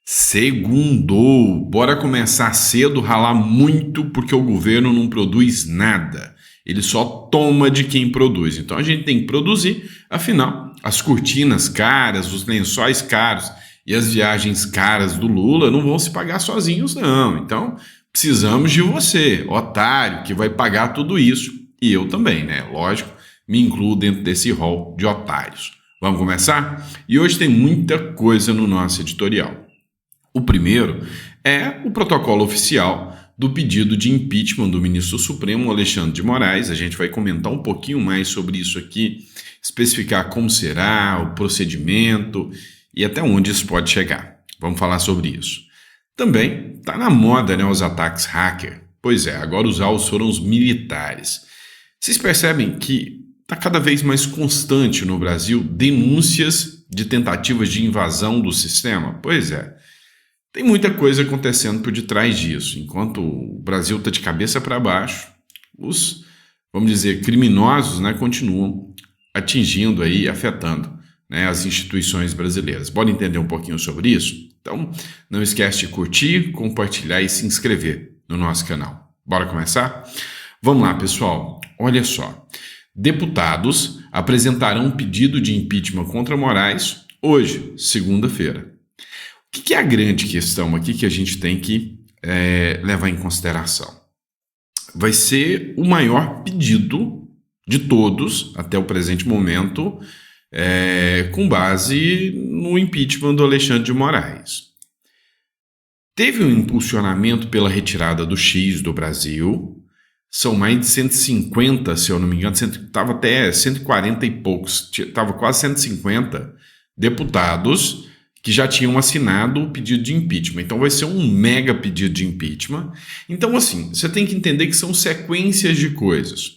Segundou. Bora começar cedo, ralar muito, porque o governo não produz nada. Ele só toma de quem produz. Então a gente tem que produzir, afinal, as cortinas caras, os lençóis caros e as viagens caras do Lula não vão se pagar sozinhos, não. Então precisamos de você, otário, que vai pagar tudo isso. E eu também, né? Lógico, me incluo dentro desse rol de otários. Vamos começar? E hoje tem muita coisa no nosso editorial. O primeiro é o protocolo oficial do pedido de impeachment do ministro Supremo Alexandre de Moraes. A gente vai comentar um pouquinho mais sobre isso aqui, especificar como será, o procedimento e até onde isso pode chegar. Vamos falar sobre isso. Também está na moda, né, os ataques hacker. Pois é, agora os alvos foram os militares. Vocês percebem que está cada vez mais constante no Brasil denúncias de tentativas de invasão do sistema? Pois é. Tem muita coisa acontecendo por detrás disso. Enquanto o Brasil está de cabeça para baixo, os, vamos dizer, criminosos, né, continuam atingindo aí, afetando, né, as instituições brasileiras. Bora entender um pouquinho sobre isso? Então, não esquece de curtir, compartilhar e se inscrever no nosso canal. Bora começar? Vamos lá, pessoal. Olha só. Deputados apresentarão um pedido de impeachment contra Moraes hoje, segunda-feira. O que é a grande questão aqui que a gente tem que levar em consideração? Vai ser o maior pedido de todos, até o presente momento, com base no impeachment do Alexandre de Moraes. Teve um impulsionamento pela retirada do X do Brasil, são mais de 150, se eu não me engano, estava até 140 e poucos, estava quase 150 deputados que já tinham assinado o pedido de impeachment. Então vai ser um mega pedido de impeachment. Então, assim, você tem que entender que são sequências de coisas.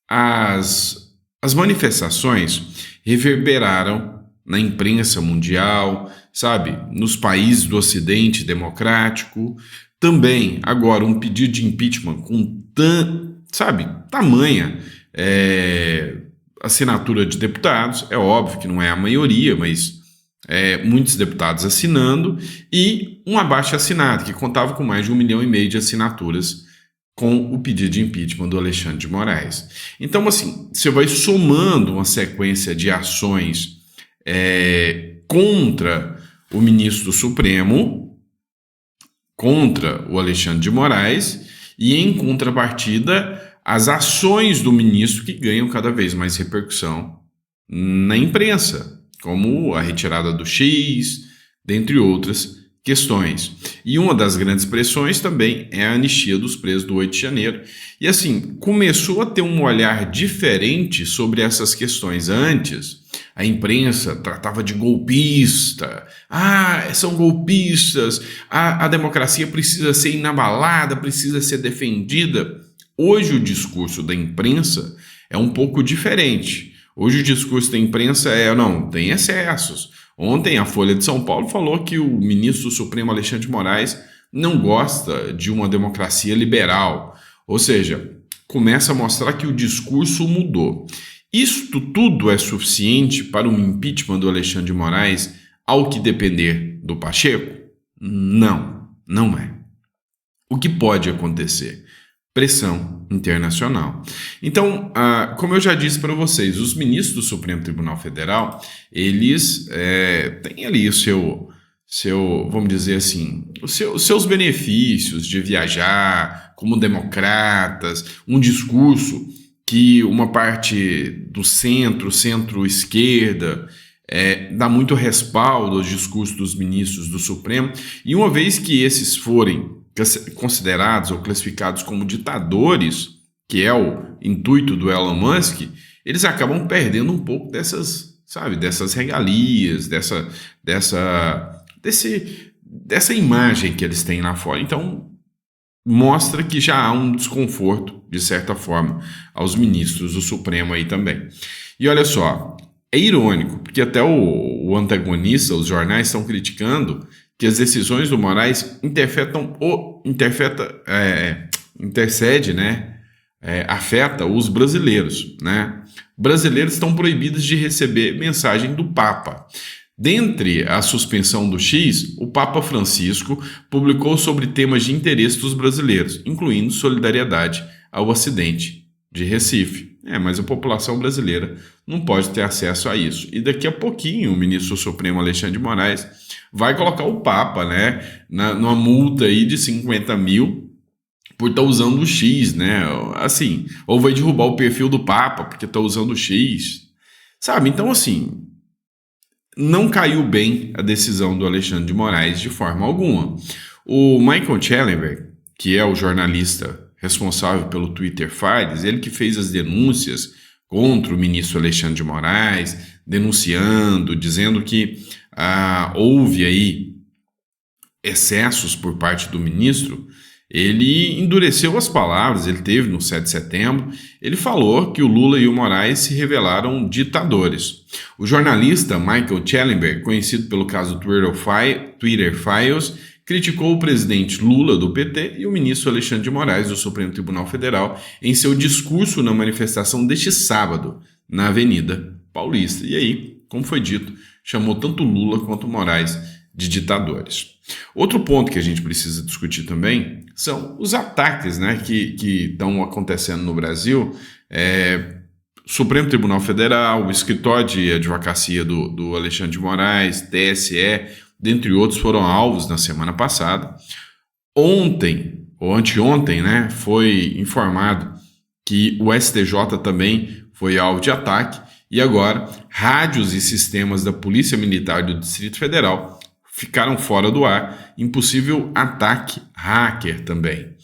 As manifestações reverberaram na imprensa mundial, sabe? Nos países do Ocidente democrático. Também, agora, um pedido de impeachment com tamanha assinatura de deputados. É óbvio que não é a maioria, mas muitos deputados assinando, e um abaixo-assinado, que contava com mais de 1,5 milhão de assinaturas com o pedido de impeachment do Alexandre de Moraes. Então, assim, você vai somando uma sequência de ações contra o ministro Supremo, contra o Alexandre de Moraes, e em contrapartida, as ações do ministro que ganham cada vez mais repercussão na imprensa, como a retirada do X, dentre outras questões. E uma das grandes pressões também é a anistia dos presos do 8 de janeiro. E assim, começou a ter um olhar diferente sobre essas questões. Antes, a imprensa tratava de golpista. São golpistas, a democracia precisa ser inabalada, precisa ser defendida. Hoje o discurso da imprensa é um pouco diferente. Hoje o discurso da imprensa não, tem excessos. Ontem a Folha de São Paulo falou que o ministro do Supremo Alexandre de Moraes não gosta de uma democracia liberal. Ou seja, começa a mostrar que o discurso mudou. Isto tudo é suficiente para um impeachment do Alexandre de Moraes ao que depender do Pacheco? Não, não é. O que pode acontecer? Pressão internacional. Então, como eu já disse para vocês, os ministros do Supremo Tribunal Federal, eles têm ali o seu, vamos dizer assim, os seus benefícios de viajar como democratas, um discurso que uma parte do centro-esquerda dá muito respaldo aos discursos dos ministros do Supremo, e uma vez que esses forem considerados ou classificados como ditadores, que é o intuito do Elon Musk, eles acabam perdendo um pouco dessas regalias, dessa imagem que eles têm lá fora. Então, mostra que já há um desconforto, de certa forma, aos ministros do Supremo aí também. E olha só, é irônico, porque até o antagonista, os jornais estão criticando que as decisões do Moraes afeta os brasileiros, né? Brasileiros estão proibidos de receber mensagem do Papa. Dentre a suspensão do X, o Papa Francisco publicou sobre temas de interesse dos brasileiros, incluindo solidariedade ao acidente de Recife. Mas a população brasileira não pode ter acesso a isso. E daqui a pouquinho o ministro Supremo Alexandre de Moraes vai colocar o Papa, né, numa multa aí de 50 mil por estar usando o X, né? Assim, ou vai derrubar o perfil do Papa porque está usando o X, sabe? Então, assim, não caiu bem a decisão do Alexandre de Moraes de forma alguma. O Michael Schellenberg, que é o jornalista responsável pelo Twitter Files, ele que fez as denúncias contra o ministro Alexandre de Moraes, denunciando, dizendo que houve aí excessos por parte do ministro. Ele endureceu as palavras, ele teve no 7 de setembro, ele falou que o Lula e o Moraes se revelaram ditadores. O jornalista Michael Schellenberg, conhecido pelo caso Twitter Files, criticou o presidente Lula, do PT, e o ministro Alexandre de Moraes, do Supremo Tribunal Federal, em seu discurso na manifestação deste sábado, na Avenida Paulista. E aí, como foi dito, chamou tanto Lula quanto Moraes de ditadores. Outro ponto que a gente precisa discutir também são os ataques, né, que estão acontecendo no Brasil. Supremo Tribunal Federal, o escritório de advocacia do Alexandre de Moraes, TSE, dentre outros, foram alvos na semana passada. Ontem, ou anteontem, né, foi informado que o STJ também foi alvo de ataque, e agora rádios e sistemas da Polícia Militar do Distrito Federal ficaram fora do ar, impossível ataque hacker também.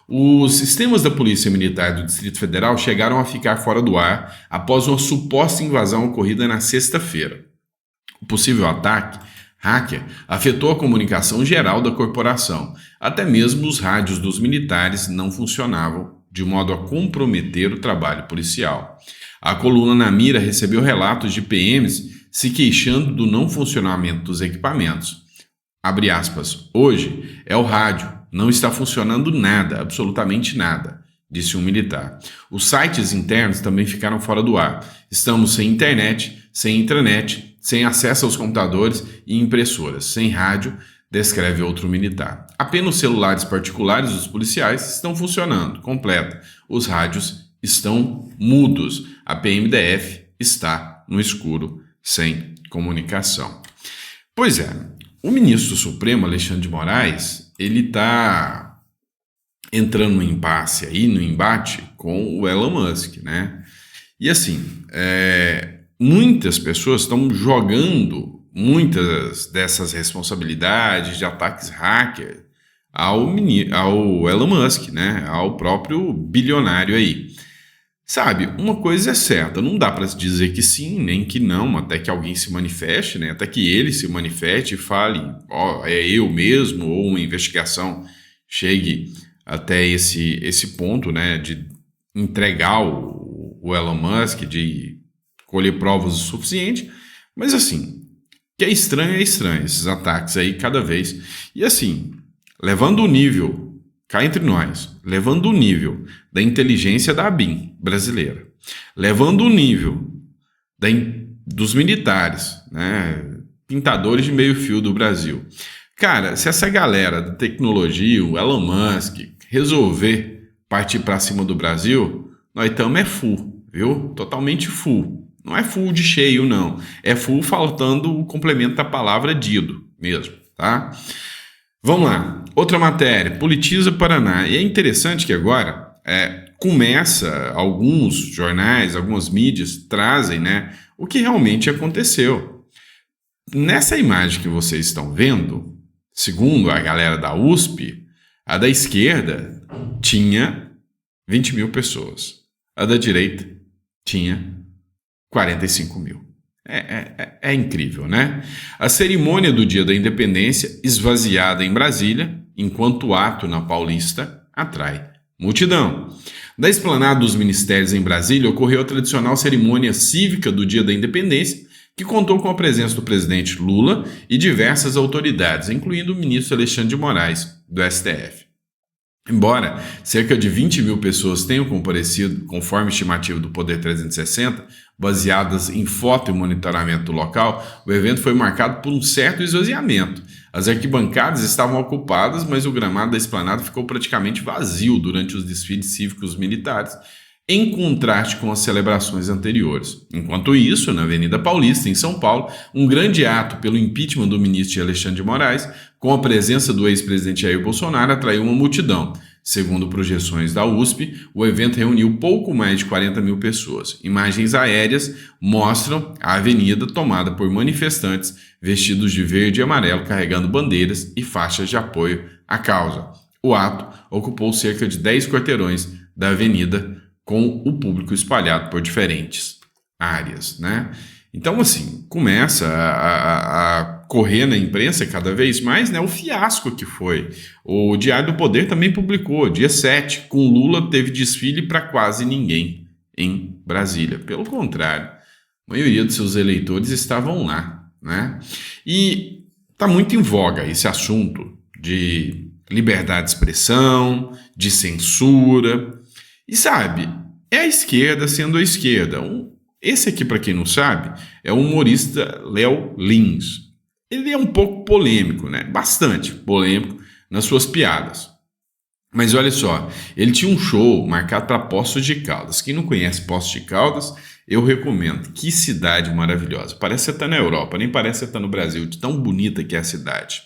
Os sistemas da Polícia Militar do Distrito Federal chegaram a ficar fora do ar após uma suposta invasão ocorrida na sexta-feira. O possível ataque hacker afetou a comunicação geral da corporação. Até mesmo os rádios dos militares não funcionavam, de modo a comprometer o trabalho policial. A coluna na mira recebeu relatos de PMs se queixando do não funcionamento dos equipamentos. Abre aspas, hoje é o rádio, não está funcionando nada, absolutamente nada, disse um militar. Os sites internos também ficaram fora do ar. Estamos sem internet, sem intranet, sem acesso aos computadores e impressoras, sem rádio, descreve outro militar. Apenas os celulares particulares dos policiais estão funcionando, completa. Os rádios estão mudos. A PMDF está no escuro, sem comunicação. Pois é, o ministro Supremo, Alexandre de Moraes, ele está entrando no impasse aí, no embate com o Elon Musk, né? E assim, muitas pessoas estão jogando muitas dessas responsabilidades de ataques hacker ao Elon Musk, né? Ao próprio bilionário aí. Sabe, uma coisa é certa, não dá para dizer que sim, nem que não, até que alguém se manifeste, né? Até que ele se manifeste e fale, é eu mesmo, ou uma investigação chegue até esse ponto, né? De entregar o Elon Musk, de colher provas o suficiente, mas assim, que é estranho, esses ataques aí cada vez. E assim, levando o nível, cá entre nós, levando o nível da inteligência da ABIN brasileira, levando o nível dos militares, né, pintadores de meio fio do Brasil. Cara, se essa galera da tecnologia, o Elon Musk, resolver partir para cima do Brasil, nós estamos full, viu? Totalmente full. Não é full de cheio, não. É full faltando o complemento da palavra dido mesmo, tá? Vamos lá. Outra matéria, Politiza Paraná. E é interessante que agora começa, alguns jornais, algumas mídias trazem, né, o que realmente aconteceu. Nessa imagem que vocês estão vendo, segundo a galera da USP, a da esquerda tinha 20 mil pessoas. A da direita tinha 45 mil. É incrível, né? A cerimônia do Dia da Independência, esvaziada em Brasília, enquanto o ato na Paulista atrai multidão. Da esplanada dos ministérios em Brasília ocorreu a tradicional cerimônia cívica do Dia da Independência, que contou com a presença do presidente Lula e diversas autoridades, incluindo o ministro Alexandre de Moraes, do STF. Embora cerca de 20 mil pessoas tenham comparecido, conforme estimativa do Poder 360, baseadas em foto e monitoramento do local, o evento foi marcado por um certo esvaziamento. As arquibancadas estavam ocupadas, mas o gramado da esplanada ficou praticamente vazio durante os desfiles cívicos militares, em contraste com as celebrações anteriores. Enquanto isso, na Avenida Paulista, em São Paulo, um grande ato pelo impeachment do ministro Alexandre de Moraes, com a presença do ex-presidente Jair Bolsonaro, atraiu uma multidão. Segundo projeções da USP, o evento reuniu pouco mais de 40 mil pessoas. Imagens aéreas mostram a avenida tomada por manifestantes vestidos de verde e amarelo, carregando bandeiras e faixas de apoio à causa. O ato ocupou cerca de 10 quarteirões da avenida, com o público espalhado por diferentes áreas, né? Então, assim, começa a correr na imprensa cada vez mais, né, o fiasco que foi. O Diário do Poder também publicou, dia 7, com Lula teve desfile para quase ninguém em Brasília. Pelo contrário, a maioria dos seus eleitores estavam lá, né? E está muito em voga esse assunto de liberdade de expressão, de censura. E sabe, é a esquerda sendo a esquerda. Esse aqui, para quem não sabe, é o humorista Léo Lins. Ele é um pouco polêmico, né? Bastante polêmico nas suas piadas. Mas olha só, ele tinha um show marcado para Poços de Caldas. Quem não conhece Poços de Caldas, eu recomendo. Que cidade maravilhosa. Parece que você está na Europa, nem parece que você está no Brasil, de tão bonita que é a cidade.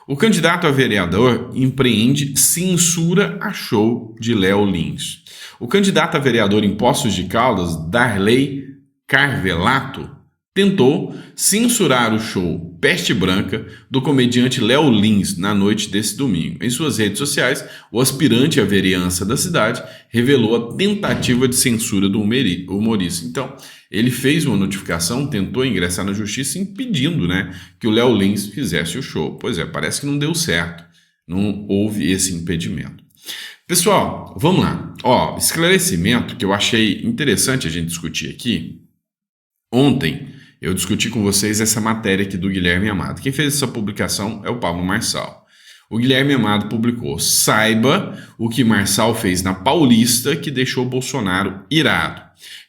O candidato a vereador empreende censura a show de Léo Lins. O candidato a vereador em Poços de Caldas, Darley Carvelato, tentou censurar o show Peste Branca do comediante Léo Lins na noite desse domingo. Em suas redes sociais, o aspirante à vereança da cidade revelou a tentativa de censura do humorista. Então, ele fez uma notificação, tentou ingressar na justiça impedindo, né, que o Léo Lins fizesse o show. Pois é, parece que não deu certo. Não houve esse impedimento. Pessoal, vamos lá. Esclarecimento que eu achei interessante a gente discutir aqui. Ontem eu discuti com vocês essa matéria aqui do Guilherme Amado. Quem fez essa publicação é o Pablo Marçal. O Guilherme Amado publicou: saiba o que Marçal fez na Paulista que deixou Bolsonaro irado.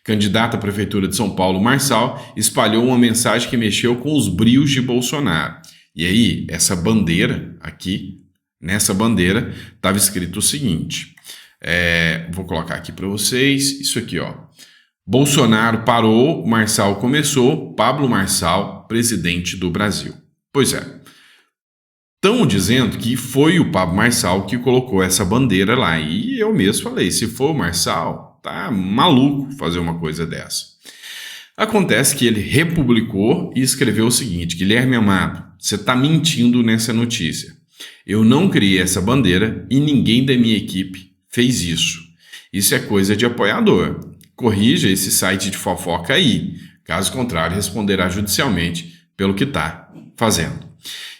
Candidato à Prefeitura de São Paulo, Marçal, espalhou uma mensagem que mexeu com os brios de Bolsonaro. E aí, essa bandeira aqui, nessa bandeira, estava escrito o seguinte. Vou colocar aqui para vocês. Isso aqui, ó. Bolsonaro parou, Marçal começou, Pablo Marçal, presidente do Brasil. Pois é. Estão dizendo que foi o Pablo Marçal que colocou essa bandeira lá. E eu mesmo falei, se for o Marçal, tá maluco fazer uma coisa dessa. Acontece que ele republicou e escreveu o seguinte: Guilherme Amado, você está mentindo nessa notícia. Eu não criei essa bandeira e ninguém da minha equipe fez isso. Isso é coisa de apoiador. Corrija esse site de fofoca aí. Caso contrário, responderá judicialmente pelo que está fazendo.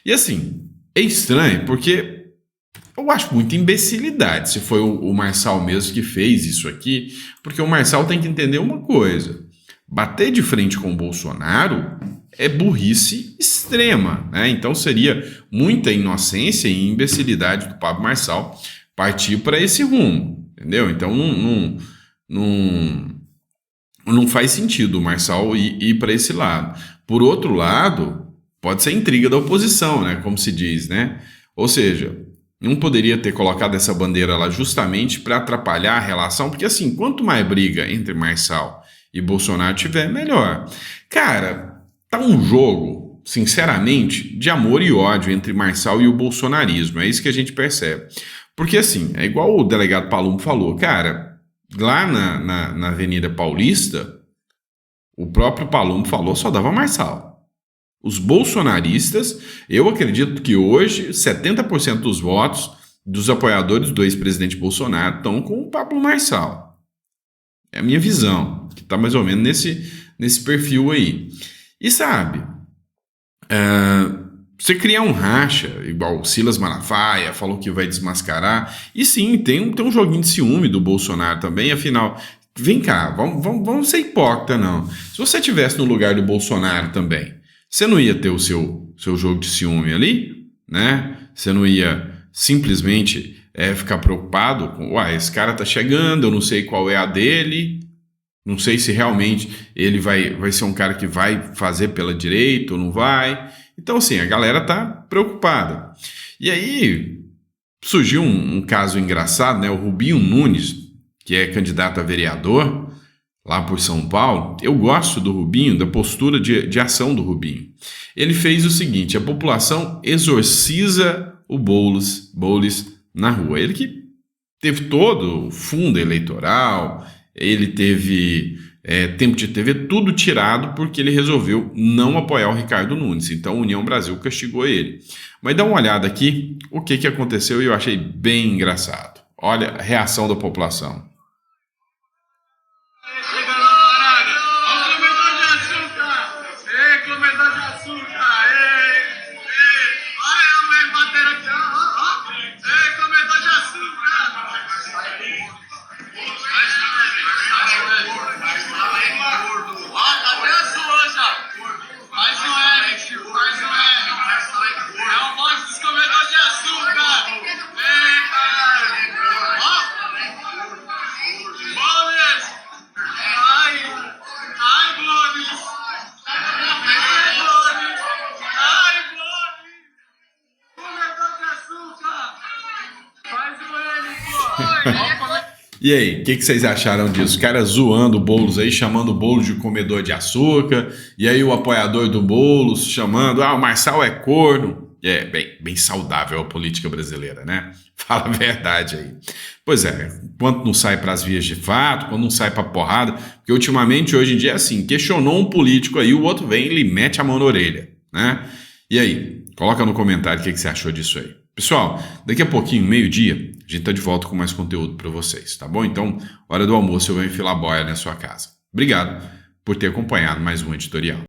E assim, é estranho porque eu acho muita imbecilidade se foi o Marçal mesmo que fez isso aqui, porque o Marçal tem que entender uma coisa. Bater de frente com o Bolsonaro é burrice extrema, né? Então seria muita inocência e imbecilidade do Pablo Marçal partir para esse rumo, entendeu? Então não faz sentido o Marçal ir para esse lado. Por outro lado, pode ser intriga da oposição, né? Como se diz, né? Ou seja, não poderia ter colocado essa bandeira lá justamente para atrapalhar a relação, porque assim, quanto mais briga entre Marçal e Bolsonaro tiver, melhor. Cara, tá um jogo, sinceramente, de amor e ódio entre Marçal e o bolsonarismo. É isso que a gente percebe. Porque assim, é igual o delegado Palumbo falou, cara, lá na Avenida Paulista, o próprio Palumbo falou, só dava Marçal. Os bolsonaristas, eu acredito que hoje 70% dos votos dos apoiadores do ex-presidente Bolsonaro estão com o Pablo Marçal. É a minha visão, que está mais ou menos nesse perfil aí. E sabe, você criar um racha, igual o Silas Malafaia falou que vai desmascarar, e sim, tem um joguinho de ciúme do Bolsonaro também, afinal, vem cá, vamos ser hipócrita não. Se você estivesse no lugar do Bolsonaro também, você não ia ter o seu jogo de ciúme ali, né? Você não ia simplesmente ficar preocupado com, esse cara tá chegando, eu não sei qual é a dele, não sei se realmente ele vai ser um cara que vai fazer pela direita ou não vai. Então, assim, a galera tá preocupada. E aí surgiu um caso engraçado, né? O Rubinho Nunes, que é candidato a vereador lá por São Paulo. Eu gosto do Rubinho, da postura de ação do Rubinho. Ele fez o seguinte: a população exorciza o Boulos na rua. Ele que teve todo o fundo eleitoral, ele teve tempo de TV, tudo tirado porque ele resolveu não apoiar o Ricardo Nunes. Então a União Brasil castigou ele. Mas dá uma olhada aqui o que aconteceu e eu achei bem engraçado. Olha a reação da população. E aí, o que vocês acharam disso? Os caras zoando o Boulos aí, chamando o Boulos de comedor de açúcar, e aí o apoiador do Boulos chamando, o Marçal é corno. Bem saudável a política brasileira, né? Fala a verdade aí. Pois é, quando não sai para as vias de fato, quando não sai para porrada, porque ultimamente, hoje em dia é assim, questionou um político aí, o outro vem e lhe mete a mão na orelha, né? E aí, coloca no comentário o que você achou disso aí. Pessoal, daqui a pouquinho, meio-dia, a gente tá de volta com mais conteúdo para vocês, tá bom? Então, hora do almoço eu venho enfilar boia na sua casa. Obrigado por ter acompanhado mais um editorial.